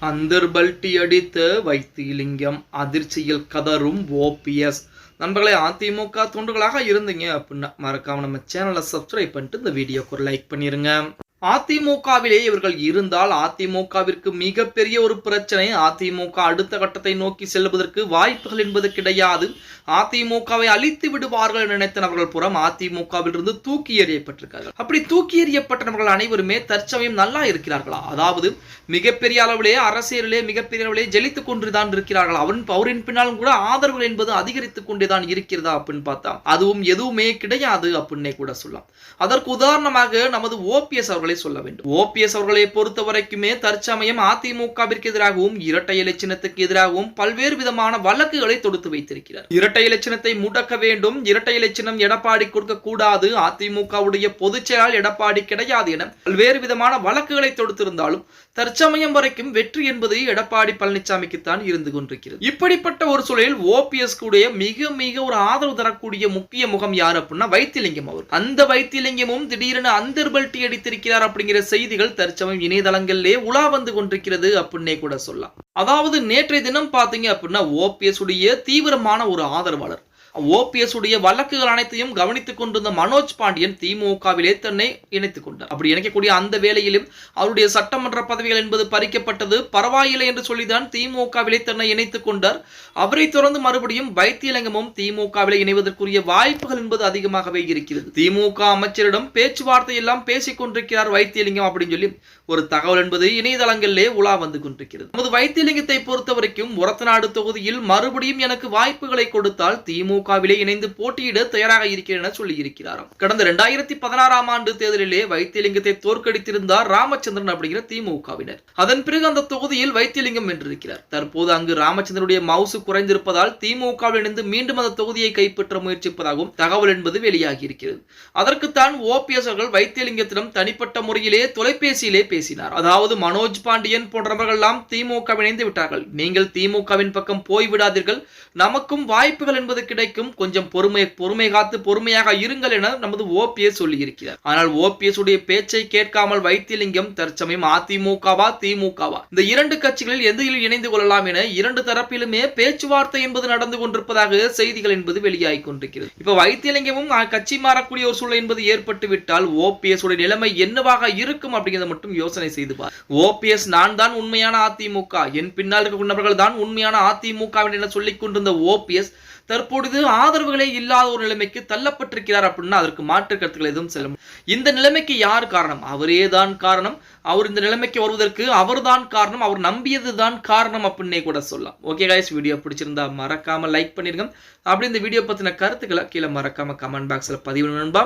அந்தர்பல்ட்டி அடித்த வைத்திலிங்கம் அதிர்ச்சியில் கதரும் ஓபிஎஸ். நண்பர்களே, அதிமுக தொண்டர்களாக இருந்தீங்க அப்படின்னா மறக்காம நம்ம சேனலை சப்ஸ்கிரைப் பண்ணிட்டு இந்த வீடியோக்கு ஒரு லைக் பண்ணிருங்க. அதிமுகவிலே இவர்கள் இருந்தால் அதிமுகவிற்கு மிகப்பெரிய ஒரு பிரச்சனை. அதிமுக அடுத்த கட்டத்தை நோக்கி செல்வதற்கு வாய்ப்புகள் என்பது கிடையாது. அதிமுகவை அழித்து விடுவார்கள் நினைத்த நபர்கள் புறம் அதிமுகவிலிருந்து தூக்கி எறியப்பட்டிருக்கார்கள். அப்படி தூக்கி எறியப்பட்ட நபர்கள் அனைவருமே தற்சமயம் நல்லா இருக்கிறார்களா? அதாவது மிகப்பெரிய அளவிலே அரசியலிலே மிகப்பெரிய அளவிலே ஜெலித்துக் கொண்டுதான் இருக்கிறார்கள். அவரின் பின்னாலும் கூட ஆதரவுகள் என்பது அதிகரித்துக் கொண்டேதான் இருக்கிறதா அப்படின்னு பார்த்தா அதுவும் எதுவுமே கிடையாது அப்படின்னே கூட சொல்லலாம். அதற்கு உதாரணமாக நமது ஓபிஎஸ் அவர்களை சொல்ல வேண்டும். ஓபிஎஸ் அவர்களை பொறுத்த வரைக்குமே தற்சமயம் அதிமுகவிற்கு எதிராகவும் இரட்டை இலை சின்னத்துக்கு எதிராகவும் பல்வேறு விதமான வழக்குகளை தொடுத்து வைத்திருக்கிறார். இரட்டை இலை சின்னத்தை முடக்க வேண்டும், இரட்டை இலை சின்னம் எடப்பாடி கொடுக்க கூடாது, அதிமுகவுடைய பொதுச் செயலாளர் எடப்பாடி கிடையாது என பல்வேறு விதமான வழக்குகளை தொடுத்திருந்தாலும் தற்சமயம் வரைக்கும் வெற்றி என்பது எடப்பாடி பழனிசாமிக்குத்தான் இருந்து கொண்டிருக்கிறது. இப்படிப்பட்ட ஒரு சூழலில் ஓபிஎஸ் கூடிய மிக மிக ஒரு ஆதரவு தரக்கூடிய முக்கிய முகம் யார் அப்படின்னா வைத்திலிங்கம் அவர். அந்த வைத்திலிங்கமும் திடீரென அந்தர்பல்ட்டி அடித்திருக்கிறார் அப்படிங்கிற செய்திகள் தற்சமயம் இணையதளங்களிலே உலா வந்து கொண்டிருக்கிறது அப்படின்னே கூட சொல்லலாம். அதாவது நேற்றைய தினம் பாத்தீங்க அப்படின்னா ஓபிஎஸ் உடைய தீவிரமான ஒரு ஆதரவாளர், ஓபிஎஸ் உடைய வழக்குகள் அனைத்தையும் கவனித்துக் கொண்டிருந்த மனோஜ் பாண்டியன் திமுகவிலே தன்னை இணைத்துக் கொண்டார். அப்படி இணைக்கக்கூடிய அந்த வேளையிலும் அவருடைய சட்டமன்ற பதவிகள் என்பது பறிக்கப்பட்டது. பரவாயில்லை என்று சொல்லிதான் திமுகவிலே தன்னை இணைத்துக் கொண்டார். அவரை தொடர்ந்து மறுபடியும் வைத்திலிங்கமும் திமுகவிலே இணைவதற்குரிய வாய்ப்புகள் என்பது அதிகமாகவே இருக்கிறது. திமுக அமைச்சரிடம் பேச்சுவார்த்தை எல்லாம் பேசிக் கொண்டிருக்கிறார் வைத்திலிங்கம் அப்படின்னு சொல்லி ஒரு தகவல் என்பது இணையதளங்களிலே உலா வந்து கொண்டிருக்கிறது. நமது வைத்திலிங்கத்தை பொறுத்த வரைக்கும் ஒரத்தநாடு தொகுதியில் மறுபடியும் எனக்கு வாய்ப்புகளை கொடுத்தால் திமுகவிலே இணைந்து போட்டியிட தயாராக இருக்கிறேன் என சொல்லி இருக்கிறாராம். கடந்த 2016 ஆண்டு தேர்தலிலே வைத்திலிங்கத்தை தோற்கடித்திருந்தார் ராமச்சந்திரன் அப்படிங்கிற திமுகவினர். அதன் பிறகு அந்த தொகுதியில் வைத்திலிங்கம் வென்றிருக்கிறார். தற்போது அங்கு ராமச்சந்திரனுடைய மவுசு குறைந்திருப்பதால் திமுகவில் இணைந்து மீண்டும் அந்த தொகுதியை கைப்பற்ற முயற்சிப்பதாகவும் தகவல் என்பது வெளியாகி இருக்கிறது. அதற்குத்தான் ஓபிஎஸ் அவர்கள் வைத்திலிங்கத்திடம் தனிப்பட்ட முறையிலே தொலைபேசியிலே பேசினார். அதாவது மனோஜ் பாண்டியன் போன்றவர்கள் எல்லாம் திமுக இணைந்து விட்டார்கள், நீங்கள் திமுகவின் பக்கம் போய்விடாதீர்கள், நமக்கும் வாய்ப்புகள் என்பது கிடைக்கும், கொஞ்சம் பொறுமை காத்து பொறுமையாக இருங்கள் என நமது ஓபிஎஸ் சொல்லி இருக்கிறார். ஆனால் ஓபிஎஸ் உடைய பேச்சை கேட்காமல் வைத்திலிங்கம் தற்சமயம் அதிமுகவா திமுகவா இந்த இரண்டு கட்சிகளில் எதில் இணைந்து கொள்ளலாம் என இரண்டு தரப்பிலுமே பேச்சுவார்த்தை என்பது நடந்து கொண்டிருப்பதாக செய்திகள் என்பது வெளியாகி கொண்டிருக்கிறது. இப்ப வைத்திலிங்கமும் கட்சி மாறக்கூடிய ஒரு சூழல் என்பது ஏற்பட்டு விட்டால் ஓபிஎஸ் உடைய நிலைமை என்னவாக இருக்கும் அப்படிங்கிறத மட்டும் யோசனை செய்து பார். ஓபிஎஸ் நான் தான் உண்மையான அதிமுக, என் பின்னால் இருக்கக்கூடியவர்கள் தான் உண்மையான அதிமுக என சொல்லிக் கொண்டிருந்த ஓபிஎஸ் தற்பொழுது ஆதரவுகளே இல்லாத ஒரு நிலைமைக்கு தள்ளப்பட்டிருக்கிறார் அப்படின்னா அதற்கு மாற்று கருத்துக்கள் எதுவும் செல்லும். இந்த நிலைமைக்கு யார் காரணம்? அவரே தான் காரணம். அவர் இந்த நிலைமைக்கு வருவதற்கு அவர்தான் காரணம், அவர் நம்பியதுதான் காரணம் அப்படின்னே கூட சொல்லலாம். ஓகே गाइस, வீடியோ பிடிச்சிருந்தா மறக்காம லைக் பண்ணிருங்க. அப்படி இந்த வீடியோ பத்தின கருத்துக்களை கீழே மறக்காம கமெண்ட் பாக்ஸ்ல பதிவு நண்பா.